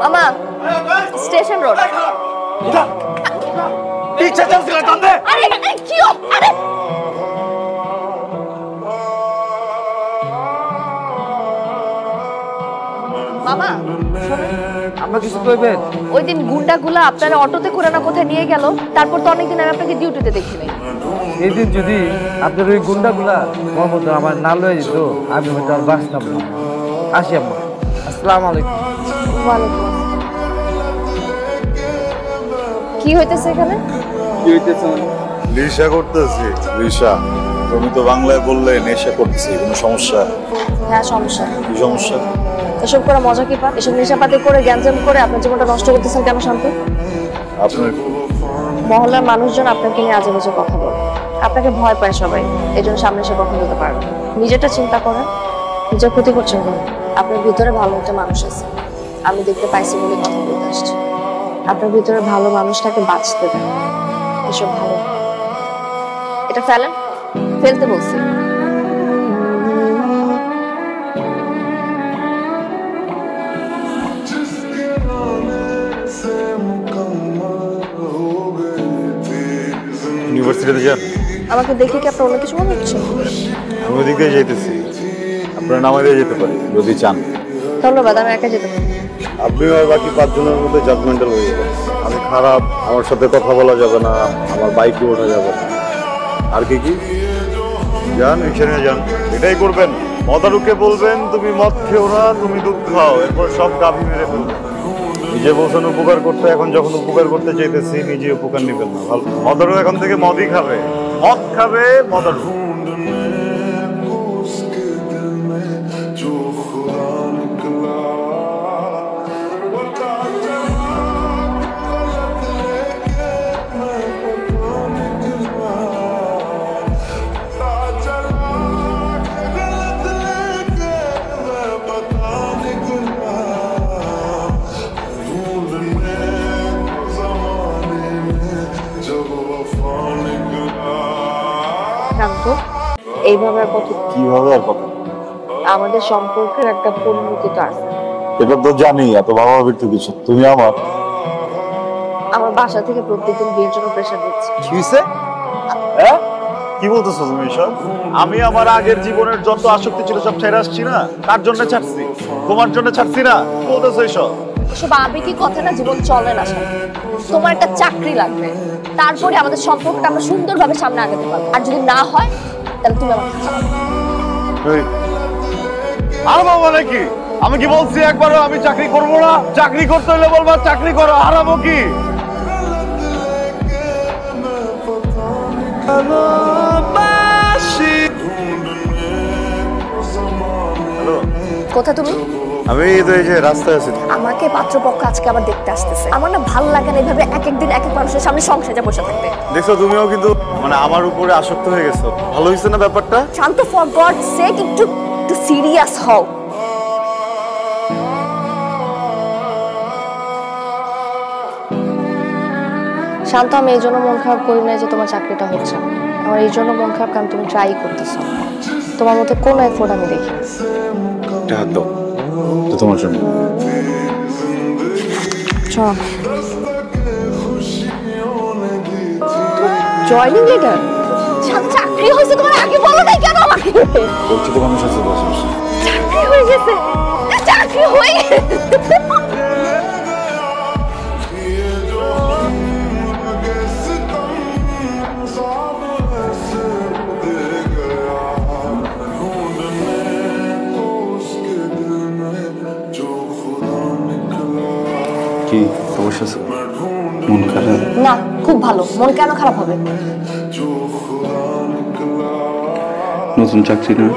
মামা station road. মামা আমরা কিছু কইবেন? ওই দিন গুন্ডাগুলা আপনারা অটোতে করে না কোথায় নিয়ে গেল, তারপর তো অনেকদিন আমি আপনাকে ডিউটিতে দেখি নাই। এই দিন যদি আপনার ওই গুন্ডাগুলা মোহাম্মদ আমার না লয়ে যেত, আমি হয়তো আর বাঁচতাম না। আসি আম্মা, আসসালামু আলাইকুম। ওয়ালাইকুম আসসালাম। কি হইতেছে এখানে? কি হইতেছে? নেশা করতেছি। নেশা? তুমি তো বাংলায় বললে নেশা করতেছি, কোনো সমস্যা? হ্যাঁ সমস্যা। কি সমস্যা? এসব করে মজা কি পান? এসব নেশাপাতি করে গ্যাঞ্জাম করে আপনার জীবনটা নষ্ট করতেছেন কেন শান্ত? আপনার মহল্লার মানুষজন আপনাকে নিয়ে আজে বাজে কথা বলে, আপনাকে ভয় পায় সবাই, এই জন্য সামনে এসে কথা বলতে পারবে। নিজেরটা চিন্তা করেন, নিজের ক্ষতি করছেন কেন? আপনার ভিতরে ভালো একটা মানুষ আছে, আমি দেখতে পাইছি বলে কথা বলতে আসছি। আপনার ভিতরে ভালো মানুষটাকে বাঁচতে দেন, এসব ভালো। এটা ফেলেন, ফেলতে বলছি। ইউনিভার্সিটিতে যান? আমাকে দেখে কি আপনার অন্য কিছু মনে হচ্ছে? আমি ওদিক দিয়ে যাইতেছি, আপনারা নামাই দিয়ে যেতে পারি যদি চান। ধন্যবাদ, আমি একা যেতে পারি। আপনি আর বাকি 5 জনের মধ্যে জাজমেন্টাল হয়ে যাবেন। আমি খারাপ, আমার সাথে কথা বলা যাবে না, আমার বাইকে ওঠা যাবে না। আর কি কি? যান, এখানে যান, এটাই করবেন। মদারুকে বলবেন তুমি মদ খেও না, তুমি দুধ খাও, এরপর সব গাভী মেরে ফেলবেন। নিজে বলছেন উপকার করতে, এখন যখন উপকার করতে চাইতেছি নিজে উপকার নেবেন না। ভালো, মদারু এখন থেকে মদই খাবে, মদ খাবে মদারু। শান্ত, এইভাবে আর কত? কিভাবে আর কত? আমাদের সম্পর্কের একটা পরিণতি তো আছে। এটা তো জানি, এত ভাবাভাবির তো কিছু। তুমি আমার বাসা থেকে প্রত্যেকদিন বিয়ের জন্য প্রেশার দিচ্ছে। কি হইছে? হ্যাঁ, কি বলতেছো তুমি এসব? আমি আমার আগের জীবনের যত আসক্তি ছিল সব ছেড়ে আসছি না, তার জন্য ছাড়ছি, তোমার জন্য ছাড়ছি না। কি বলতেছো এসব? এসব আবেগী কথা না, জীবন চলে না শান্ত। তোমার একটা চাকরি লাগবে, তারপরে আমাদের সম্পর্কটা আমরা সুন্দরভাবে সামনে আগাতে পারবো। আর যদি না হয় তাহলে তুমি আমাকে হারাবে। আর বাবা নাকি? আমি কি বলছি একবারও আমি চাকরি করব না? চাকরি করতে হলে বলবা চাকরি করো, হারাবো কি? হ্যালো, কোথায় তুমি? আমি তো এই যে রাস্তায় আছি। আমাকে পাত্রপক্ষ আজকে আবার দেখতে আসতেছে। আমার না ভালো লাগে না এইভাবে এক একদিন এক এক মানুষের সামনে সংসারে বসে থাকতে। দেখছো, তুমিও কিন্তু মানে আমার উপরে আসক্ত হয়ে গেছো। ভালো হয়েছে না ব্যাপারটা? শান্ত, ফর গড সেক একটু সিরিয়াস হও। শান্ত, আমি এই জন্য মন খারাপ করি না যে তোমার চাকরিটা হচ্ছে না। আমার এই জন্য মন খারাপ কারণ তুমি ট্রাই করতেছো। তোমার মধ্যে কোনো এফোর্ট আমি দেখি না। হাত দাও, তো তোমার জন্য। Joining letter? চাকরি হয়েছে তোমার আগে বলো নাই কেন আমাকে? পরিচিত মানুষ আছে বসে বসে। চাকরি হয়ে গেছে, চাকরি হয়ে গেছে। কি সমস্যা আছে? মন খারাপ? না, খুব ভালো। মন কেন খারাপ হবে? নতুন চাকরি না,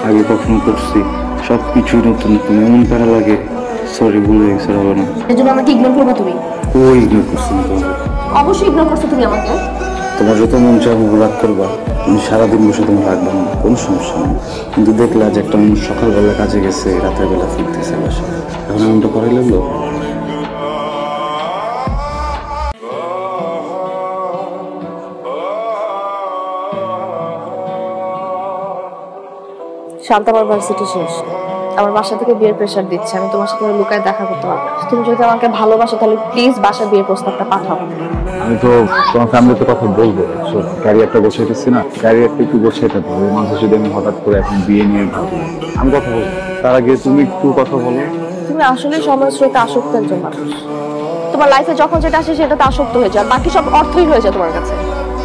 আগে কখনো করছি, সবকিছু নতুন নতুন, এমন প্যারা লাগে। সরি, ভুলে গেছে, হবে না। এর জন্য আমাকে ইগনোর করবে তুমি? ওই ইগনোর করছি না তোমাকে। অবশ্যই ইগনোর করছো তুমি আমাকে। তোমার যত মন চায় রাগ করবা, তুমি সারাদিন বসে তোমার রাখবা না, কোনো সমস্যা নেই। কিন্তু দেখলা যে একটা মানুষ সকালবেলা কাজে গেছে, রাতের বেলা ফিরতেছে বাসা, এখন এমনটা করাই লাগলো। শান্ত, আমার ভার্সিটি শেষ। আমার বাসা থেকে বিয়ের প্রেশার দিচ্ছে, আমি তোমার সাথে লুকায় দেখা করতে পারবো না। তুমি যদি আমাকে ভালোবাসো তাহলে প্লিজ বাসা বিয়ের প্রস্তাবটা পাঠাও। আমি তো তোমার ফ্যামিলিতে কথা বলবো, ক্যারিয়ারটা গোছাইতেছি না, ক্যারিয়ারটা একটু গোছাইতে হবে। মাঝে যদি আমি হঠাৎ করে এখন বিয়ে নিয়ে ভাবি, আমি কথা বলবো। তার আগে তুমি একটু কথা বলো। তুমি আসলে সময় স্রোতে আসক্ত একজন মানুষ। তোমার লাইফে যখন যেটা আসে সেটাতে আসক্ত হয়ে যায়, বাকি সব অর্থই হয়ে যায় তোমার কাছে।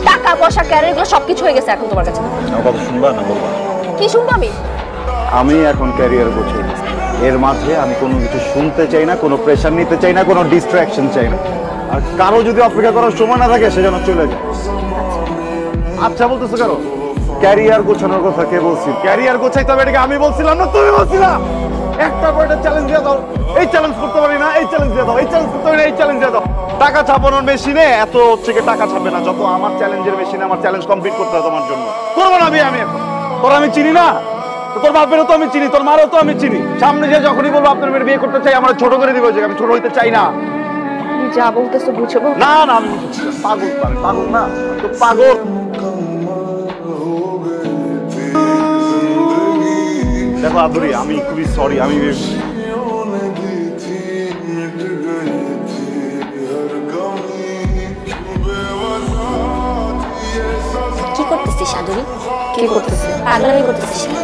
টাকা পয়সা ক্যারিয়ার গুলো সবকিছু হয়ে গেছে এখন তোমার কাছে। আমার কথা শুনবা না বলবা? কি শুনবো আমি? আমি এখন ক্যারিয়ার গোছাইতেছি, এর মাঝে আমি কোনো কিছু শুনতে চাই না, কোনো প্রেশার নিতে চাই না, কোনো ডিস্ট্রাকশন চাই না। আর কারো যদি অপেক্ষা করার সময় না থাকে সে যেন চলে যায়। আচ্ছা বলতেছো কেন? ক্যারিয়ার গোছানোর কথা কে বলছি? ক্যারিয়ার গোছাইতে হবে এটাকে আমি বলছিলাম না তুমি বলছিলা? একটা পর একটা চ্যালেঞ্জ দিয়ে দাও, এই চ্যালেঞ্জ করতে পারি না, এই চ্যালেঞ্জ দিয়ে দাও, এই চ্যালেঞ্জ করতে পারি না, এই চ্যালেঞ্জ দিয়ে দাও। টাকা ছাপানোর মেশিনে এত হচ্ছে কি টাকা ছাপে না, যত আমার চ্যালেঞ্জের মেশিনে আমার চ্যালেঞ্জ কমপ্লিট করতে হয় তোমার জন্য। করবো না বিয়ে আমি এখন? তোর আমি চিনি না? তোর বাপেরও তো আমি চিনি, তোর মারও তো আমি চিনি। সামনে যে যখনই বলবো আপনার মেয়ের বিয়ে করতে চাই, আমার ছোট করে দিবে, আমি ছোট হইতে চাই না। তুমি যা বলতেছো বুঝবো না না, আমি পাগল, আমি পাগল না, তো পাগল। দেখো আদুরি, আমি খুবই সরি, আমি কি করতেছিস আদুরি? কি করতেছে? পাগলামি করতেছিস না?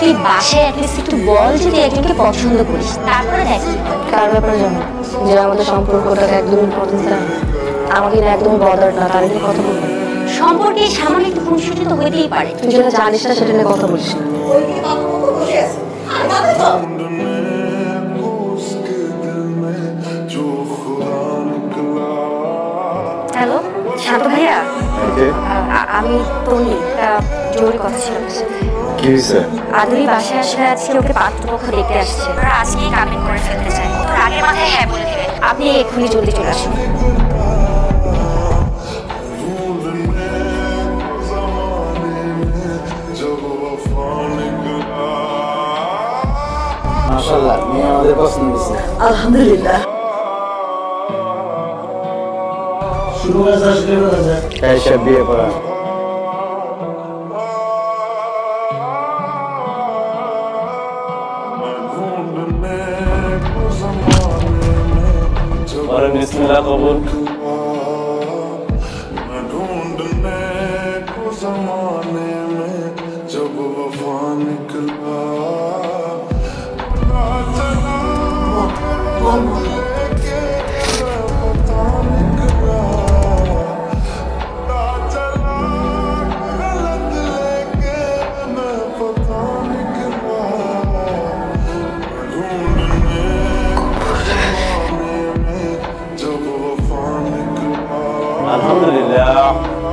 তুই বাসায় অ্যাটলিস্ট একটু বল যে তুই একজনকে পছন্দ করিস, তারপরে দেখ কি হয়। কার ব্যাপারে জানো যে আমাদের সম্পর্কটাকে একদমই ইম্পর্টেন্স দেয় না, আমাকে না একদমই বদার না, তার নিয়ে কথা বলবো। সম্পর্কে সামান্য একটু খুনসুটি তো হইতেই পারে। তুই যেটা জানিস না সেটা নিয়ে কথা বলিস না। হ্যালো শান্ত ভাইয়া, আমি তন্নি, জরুরি কথা ছিল। কি হয়েছে? আদুরি বাসায় আসলে আজকে ওকে পাত্রপক্ষ দেখতে আসছে, ওরা আজকেই কাবিন করে ফেলতে চায়। ও তোর আগের মাথায় হ্যাঁ বলে দিবে। আপনি এক্ষুনি জলদি চলে আসুন। মাশাআল্লাহ, মেয়ে আমাদের পছন্দ হয়েছে। আলহামদুলিল্লাহ। শুরু হয়েছে আসলে এসে বিয়ে করা। বিসমিল্লাহ কবুল। আলহামদুলিল্লাহ।